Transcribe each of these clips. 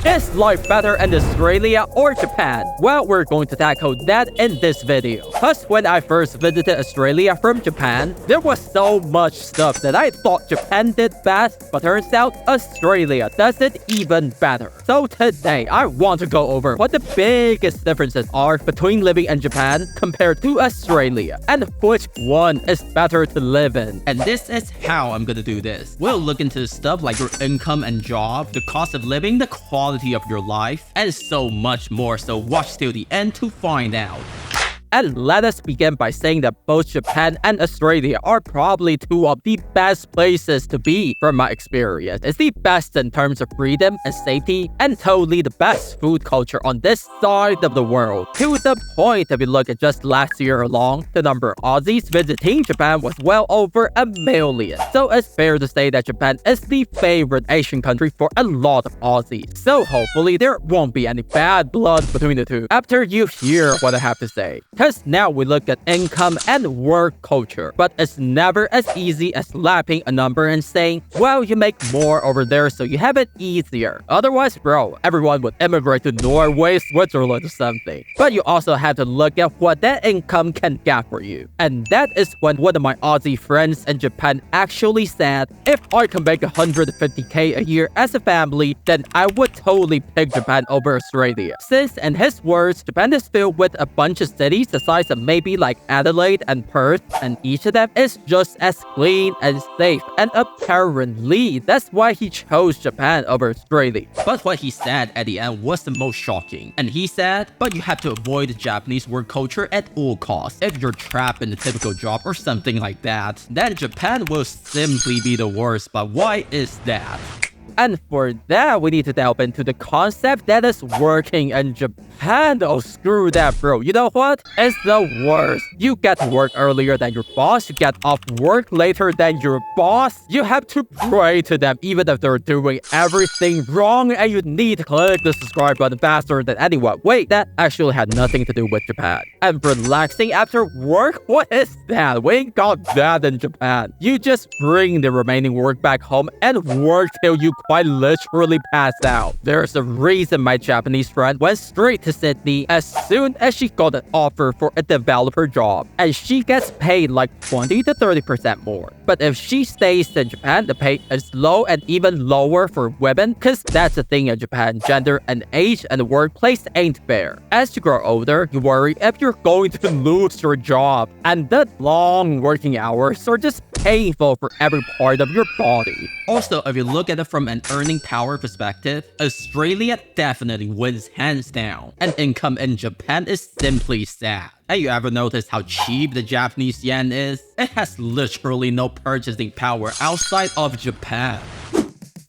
Is life better in Australia or Japan? Well, we're going to tackle that in this video. Plus, when I first visited Australia from Japan, there was so much stuff that I thought Japan did best, but turns out Australia does it even better. So today, I want to go over what the biggest differences are between living in Japan compared to Australia, and which one is better to live in. And this is how I'm gonna do this. We'll look into stuff like your income and job, the cost of living, the quality of your life, and so much more, so watch till the end to find out. And let us begin by saying that both Japan and Australia are probably two of the best places to be from my experience. It's the best in terms of freedom and safety, and totally the best food culture on this side of the world. To the point, if you look at just last year alone, the number of Aussies visiting Japan was well over 1 million. So it's fair to say that Japan is the favorite Asian country for a lot of Aussies. So hopefully there won't be any bad blood between the two after you hear what I have to say. Because now we look at income and work culture, but it's never as easy as slapping a number and saying, well, you make more over there so you have it easier. Otherwise, bro, everyone would immigrate to Norway, Switzerland or something. But you also have to look at what that income can get for you. And that is when one of my Aussie friends in Japan actually said, if I can make 150k a year as a family, then I would totally pick Japan over Australia. Since, in his words, Japan is filled with a bunch of cities the size of maybe like Adelaide and Perth, and each of them is just as clean and safe, and apparently that's why he chose Japan over Australia. But what he said at the end was the most shocking, and he said, but you have to avoid the Japanese work culture at all costs. If you're trapped in a typical job or something like that, then Japan will simply be the worst. But why is that? And for that, we need to delve into the concept that is working in Japan. Oh, screw that, bro. You know what? It's the worst. You get to work earlier than your boss. You get off work later than your boss. You have to pray to them even if they're doing everything wrong, and you need to click the subscribe button faster than anyone. Wait, that actually had nothing to do with Japan. And relaxing after work? What is that? We ain't got that in Japan. You just bring the remaining work back home and work till you quite literally passed out. There's a reason my Japanese friend went straight to Sydney as soon as she got an offer for a developer job, and she gets paid like 20 to 30% more. But if she stays in Japan, the pay is low and even lower for women, because that's the thing in Japan, gender and age and the workplace ain't fair. As you grow older, you worry if you're going to lose your job, and the long working hours are just painful for every part of your body. Also, if you look at it from an earning power perspective, Australia definitely wins hands down, and income in Japan is simply sad. Have you ever noticed how cheap the Japanese yen is? It has literally no purchasing power outside of Japan.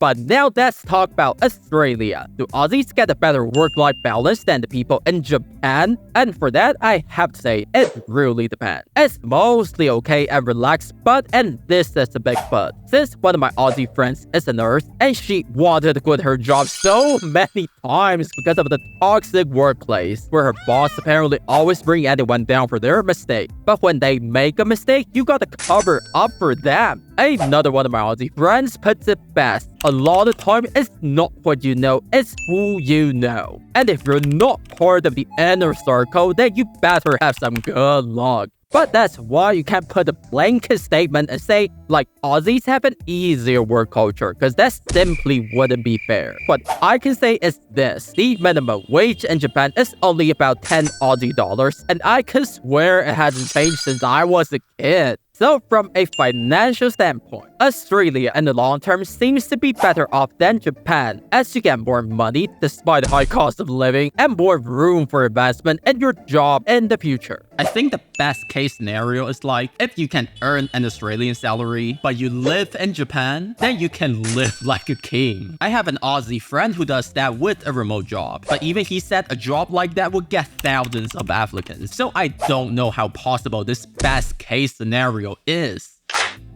But now let's talk about Australia. Do Aussies get a better work-life balance than the people in Japan? And for that, I have to say, it really depends. It's mostly okay and relaxed, and this is a big but. Since one of my Aussie friends is a nurse, and she wanted to quit her job so many times because of the toxic workplace, where her boss apparently always bring anyone down for their mistake. But when they make a mistake, you gotta cover up for them. Another one of my Aussie friends puts it best. A lot of time, it's not what you know, it's who you know. And if you're not part of the inner circle, then you better have some good luck. But that's why you can't put a blanket statement and say, like, Aussies have an easier work culture, because that simply wouldn't be fair. What I can say is this: the minimum wage in Japan is only about 10 Aussie dollars, and I can swear it hasn't changed since I was a kid. So from a financial standpoint, Australia in the long term seems to be better off than Japan, as you get more money despite the high cost of living and more room for investment in your job in the future. I think the best case scenario is like, if you can earn an Australian salary, but you live in Japan, then you can live like a king. I have an Aussie friend who does that with a remote job, but even he said a job like that would get thousands of applicants. So I don't know how possible this best case scenario is.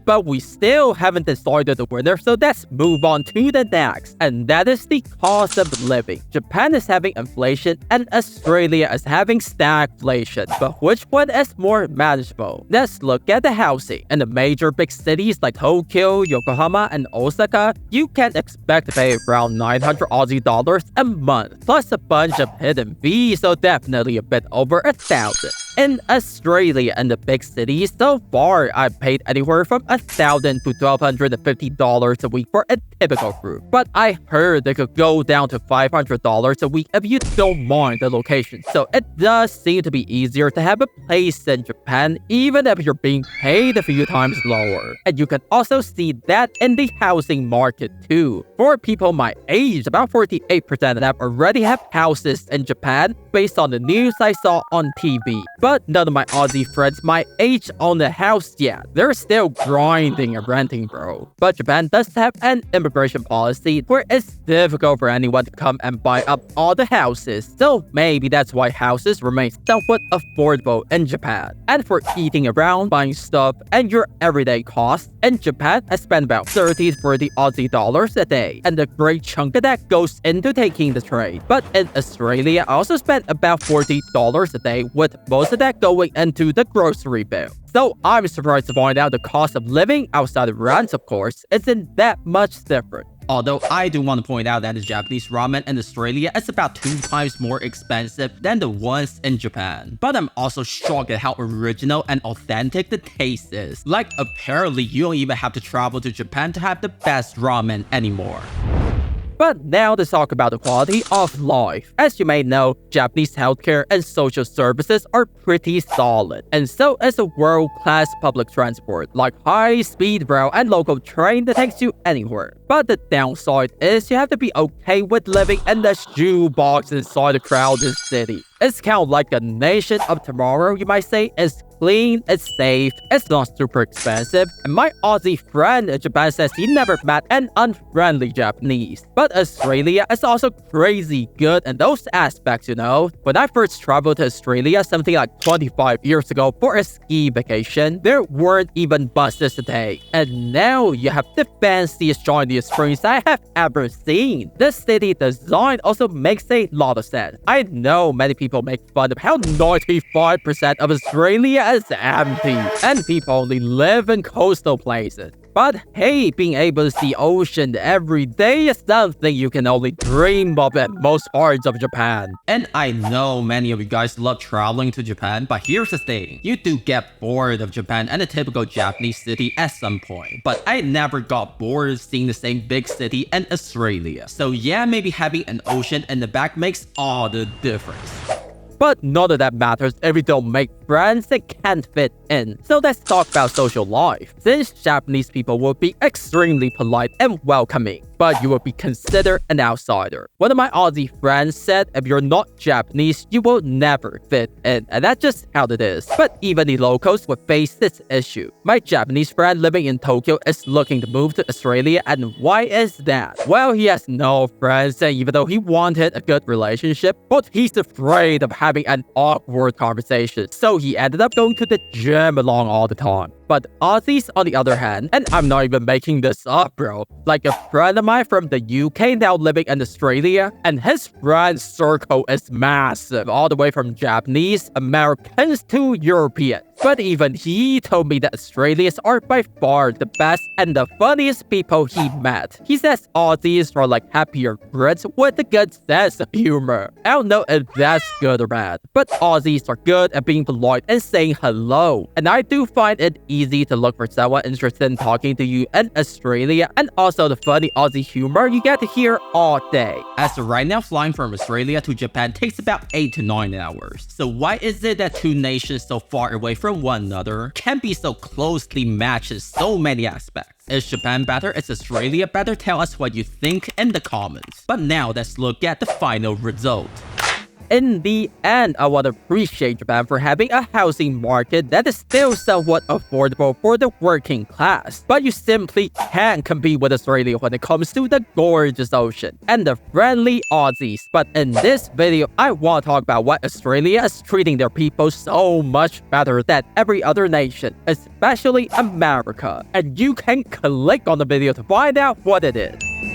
But we still haven't decided the winner, so let's move on to the next. And that is the cost of living. Japan is having inflation and Australia is having stagflation. But which one is more manageable? Let's look at the housing. In the major big cities like Tokyo, Yokohama, and Osaka, you can expect to pay around 900 Aussie dollars a month, plus a bunch of hidden fees, so definitely a bit over 1,000. In Australia and the big cities, so far I've paid anywhere from $1,000 to $1,250 a week for a typical group. But I heard they could go down to $500 a week if you don't mind the location. So it does seem to be easier to have a place in Japan even if you're being paid a few times lower. And you can also see that in the housing market too. For people my age, about 48% of them already have houses in Japan based on the news I saw on TV. But none of my Aussie friends my age own a house yet. They're still grinding and renting, bro. But Japan does have an immigration policy where it's difficult for anyone to come and buy up all the houses. So maybe that's why houses remain somewhat affordable in Japan. And for eating around, buying stuff, and your everyday costs, in Japan, I spend about 30 to 40 Aussie dollars a day. And a great chunk of that goes into taking the train. But in Australia, I also spend about $40 a day, with most of that going into the grocery bill. So I'm surprised to find out the cost of living outside of rents, of course, isn't that much different. Although I do want to point out that the Japanese ramen in Australia is about 2 times more expensive than the ones in Japan. But I'm also shocked at how original and authentic the taste is. Like, apparently you don't even have to travel to Japan to have the best ramen anymore. But now let's talk about the quality of life. As you may know, Japanese healthcare and social services are pretty solid. And so is a world-class public transport, like high-speed rail and local train that takes you anywhere. But the downside is you have to be okay with living in the shoebox inside a crowded city. It's kind of like a nation of tomorrow, you might say. It's clean, it's safe, it's not super expensive, and my Aussie friend in Japan says he never met an unfriendly Japanese. But Australia is also crazy good in those aspects, you know. When I first traveled to Australia something like 25 years ago for a ski vacation, there weren't even buses to take. And now you have the fanciest shiniest springs I have ever seen. The city design also makes a lot of sense. I know many people make fun of how 95% of Australia is empty, and people only live in coastal places. But hey, being able to see ocean every day is something you can only dream of in most parts of Japan. And I know many of you guys love traveling to Japan, but here's the thing. You do get bored of Japan and a typical Japanese city at some point. But I never got bored seeing the same big city in Australia. So yeah, maybe having an ocean in the back makes all the difference. But none of that matters if you don't make friends that can't fit in. So let's talk about social life. Since Japanese people will be extremely polite and welcoming, but you will be considered an outsider. One of my Aussie friends said if you're not Japanese, you will never fit in, and that's just how it is. But even the locals will face this issue. My Japanese friend living in Tokyo is looking to move to Australia, and why is that? Well, he has no friends, and even though he wanted a good relationship, but he's afraid of having an awkward conversation, so he ended up going to the gym along all the time. But Aussies, on the other hand, and I'm not even making this up, bro, like a friend of mine from the UK now living in Australia, and his friend circle is massive, all the way from Japanese, Americans to Europeans. But even he told me that Australians are by far the best and the funniest people he met. He says Aussies are like happier Brits with a good sense of humor. I don't know if that's good or bad, but Aussies are good at being polite and saying hello. And I do find it easy to look for someone interested in talking to you in Australia, and also the funny Aussie humor you get to hear all day. As of right now, flying from Australia to Japan takes about 8 to 9 hours. So why is it that two nations so far away from one another can be so closely matched in so many aspects? Is Japan better? Is Australia better? Tell us what you think in the comments. But now let's look at the final result. In the end, I want to appreciate Japan for having a housing market that is still somewhat affordable for the working class. But you simply can't compete with Australia when it comes to the gorgeous ocean and the friendly Aussies. But in this video, I want to talk about why Australia is treating their people so much better than every other nation, especially America. And you can click on the video to find out what it is.